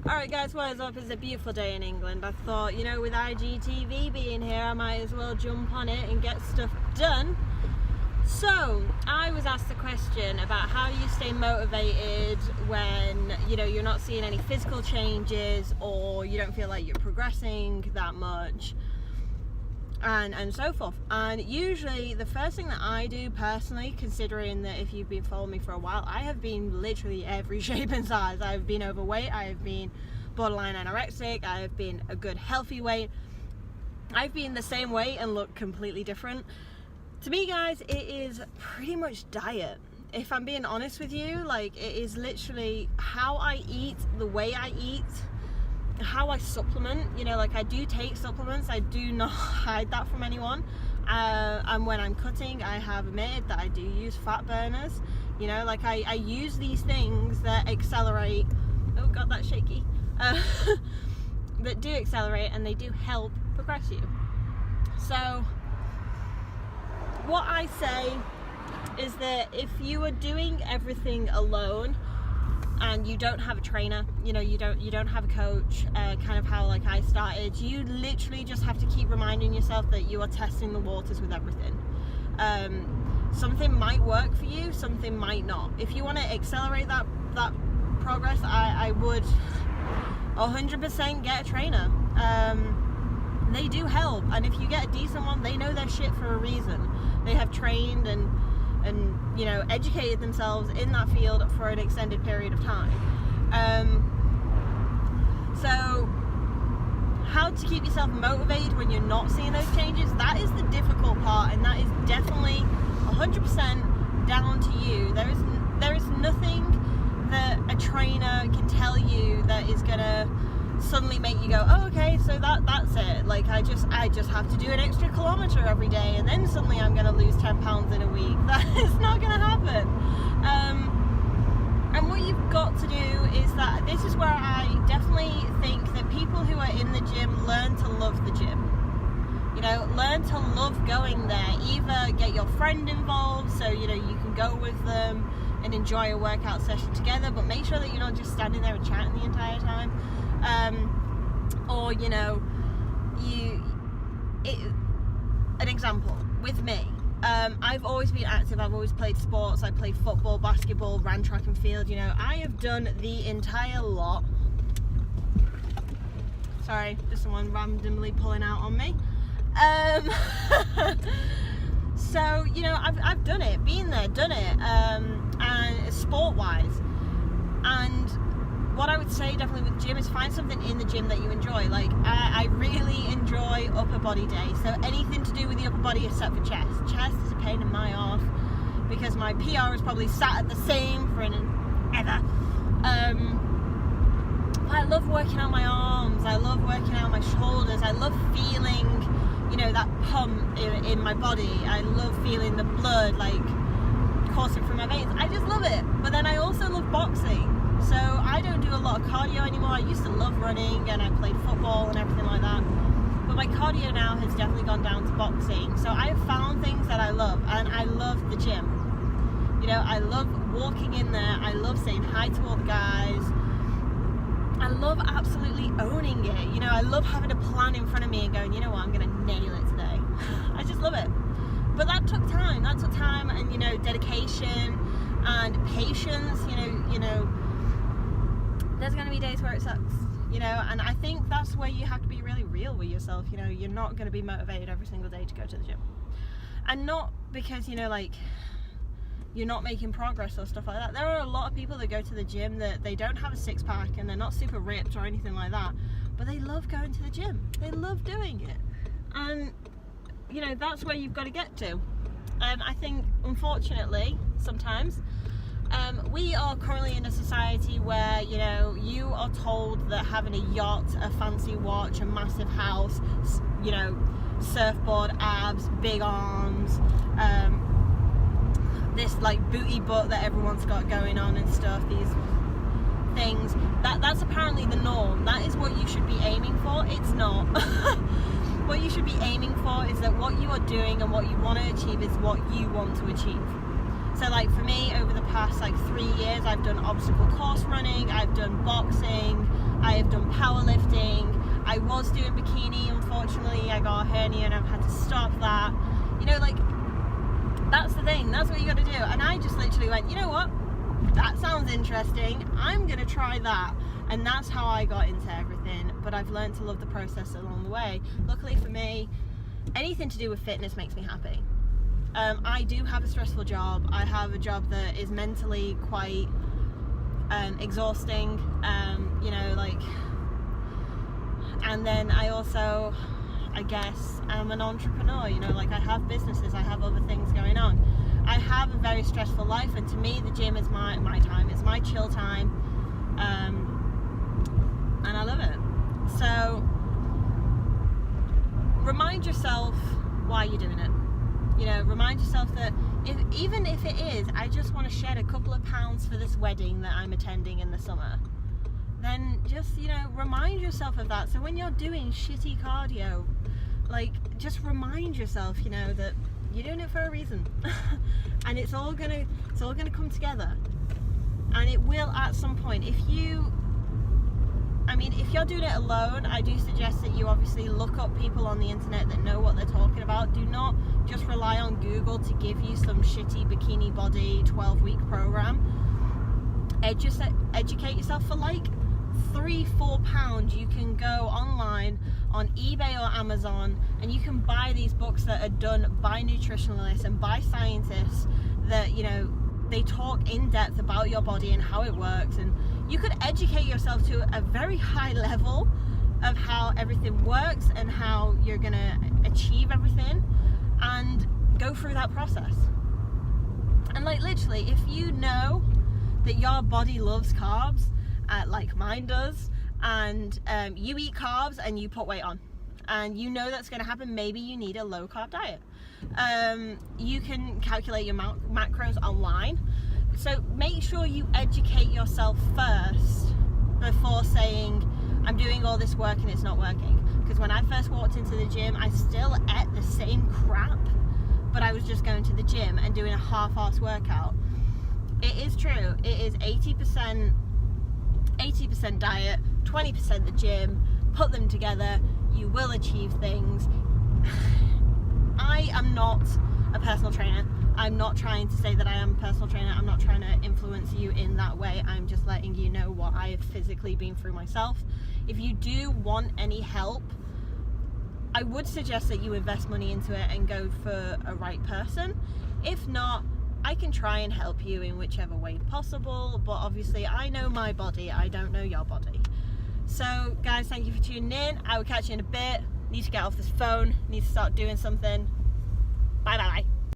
Alright guys, what is up? It's a beautiful day in England. I thought, you know, with Igtv being here, I might as well jump on it and get stuff done. So, I was asked a question about how you stay motivated when, you know, you're not seeing any physical changes or you don't feel like you're progressing that much and so forth. And usually the first thing that I do personally, considering that if you've been following me for a while, I have been literally every shape and size. I've been overweight, I have been borderline anorexic, I have been a good healthy weight, I've been the same weight and look completely different. To me guys, it is pretty much diet. If I'm being honest with you, like, it is literally how I eat, the way I eat, how I supplement. You know, like, I do take supplements, I do not hide that from anyone, and when I'm cutting, I have admitted that I do use fat burners. You know, like, I use these things that accelerate, oh god, that's shaky, that do accelerate and they do help progress you. So what I say is that if you are doing everything alone and you don't have a trainer, you know, you don't have a coach, kind of how like I started, you literally just have to keep reminding yourself that you are testing the waters with everything. Something might work for you, something might not. If you want to accelerate that progress, I would 100% get a trainer. They do help, and if you get a decent one, they know their shit for a reason. They have trained and you know, educated themselves in that field for an extended period of time. So how to keep yourself motivated when you're not seeing those changes, that is the difficult part, and that is definitely 100% down to you. There is nothing that a trainer can tell you that is gonna suddenly make you go, oh, okay, so that's it. Like, I just have to do an extra kilometer every day and then suddenly I'm gonna lose 10 pounds in a week. That is not gonna happen. And what you've got to do is that, this is where I definitely think that people who are in the gym learn to love the gym. You know, learn to love going there. Either get your friend involved so, you know, you can go with them and enjoy a workout session together, but make sure that you're not just standing there and chatting the entire time. Or, you know, an example with me, I've always been active, I've always played sports, I played football, basketball, ran track and field, you know, I have done the entire lot. Sorry, just someone randomly pulling out on me. So, you know, I've done it, been there, done it, and sport-wise. And what I would say definitely with gym is find something in the gym that you enjoy. Like, I really enjoy upper body day, so anything to do with the upper body except for chest. Chest is a pain in my arse because my PR is probably sat at the same for ever. I love working out my arms, I love working out my shoulders, I love feeling, you know, that pump in my body. I love feeling the blood like coursing through my veins. I just love it. But then I also love boxing. So I don't do a lot of cardio anymore. I used to love running and I played football and everything like that. But my cardio now has definitely gone down to boxing. So I have found things that I love, and I love the gym. You know, I love walking in there. I love saying hi to all the guys. I love absolutely owning it. You know, I love having a plan in front of me and going, you know what, I'm going to nail it today. I just love it. But that took time. That took time and, you know, dedication and patience. You know, there's going to be days where it sucks, you know, and I think that's where you have to be really real with yourself. You know, you're not going to be motivated every single day to go to the gym. And not because, you know, like, you're not making progress or stuff like that. There are a lot of people that go to the gym that they don't have a six-pack and they're not super ripped or anything like that, but they love going to the gym. They love doing it. And, you know, that's where you've got to get to. I think, unfortunately, sometimes, we are currently in a society where, you know, you are told that having a yacht, a fancy watch, a massive house, you know, surfboard, abs, big arms, this like booty butt that everyone's got going on and stuff, these things, that's apparently the norm. That is what you should be aiming for. It's not. What you should be aiming for is that what you are doing and what you want to achieve is what you want to achieve. So like for me, over the past like 3 years, I've done obstacle course running, I've done boxing, I have done powerlifting. I was doing bikini, unfortunately I got a hernia and I've had to stop that. You know, like, that's the thing, that's what you got to do. And I just literally went, you know what, that sounds interesting, I'm gonna try that. And that's how I got into everything. But I've learned to love the process along the way. Luckily for me, anything to do with fitness makes me happy. I do have a stressful job. I have a job that is mentally quite exhausting, you know, like, and then I also, I guess, am an entrepreneur, you know, like I have businesses, I have other things going on. I have a very stressful life, and to me the gym is my time, it's my chill time, and I love it. So remind yourself why you're doing it. You know, remind yourself that even if it is, I just want to shed a couple of pounds for this wedding that I'm attending in the summer, then just, you know, remind yourself of that. So when you're doing shitty cardio, like, just remind yourself, you know, that you're doing it for a reason. And it's all gonna come together. And it will at some point. If you're doing it alone, I do suggest that you obviously look up people on the internet that know what they're talking about. Do not just rely on Google to give you some shitty bikini body 12-week program. Educate yourself for like £3-4. You can go online on eBay or Amazon and you can buy these books that are done by nutritionalists and by scientists that, you know, they talk in depth about your body and how it works, and you could educate yourself to a very high level of how everything works and how you're gonna achieve everything, and go through that process. And like, literally, if you know that your body loves carbs, like mine does, and you eat carbs and you put weight on, and you know that's going to happen, maybe you need a low carb diet. You can calculate your macros online. So make sure you educate yourself first before saying, I'm doing all this work and it's not working. Because when I first walked into the gym, I still ate the same crap, but I was just going to the gym and doing a half-ass workout. It is true, it is 80% diet, 20% the gym. Put them together, you will achieve things. I am not a personal trainer. I'm not trying to say that I am a personal trainer. I'm not trying to influence you in that way. I'm just letting you know what I have physically been through myself. If you do want any help, I would suggest that you invest money into it and go for a right person. If not, I can try and help you in whichever way possible, but obviously I know my body, I don't know your body. So guys, thank you for tuning in. I will catch you in a bit. Need to get off this phone, need to start doing something. Bye bye.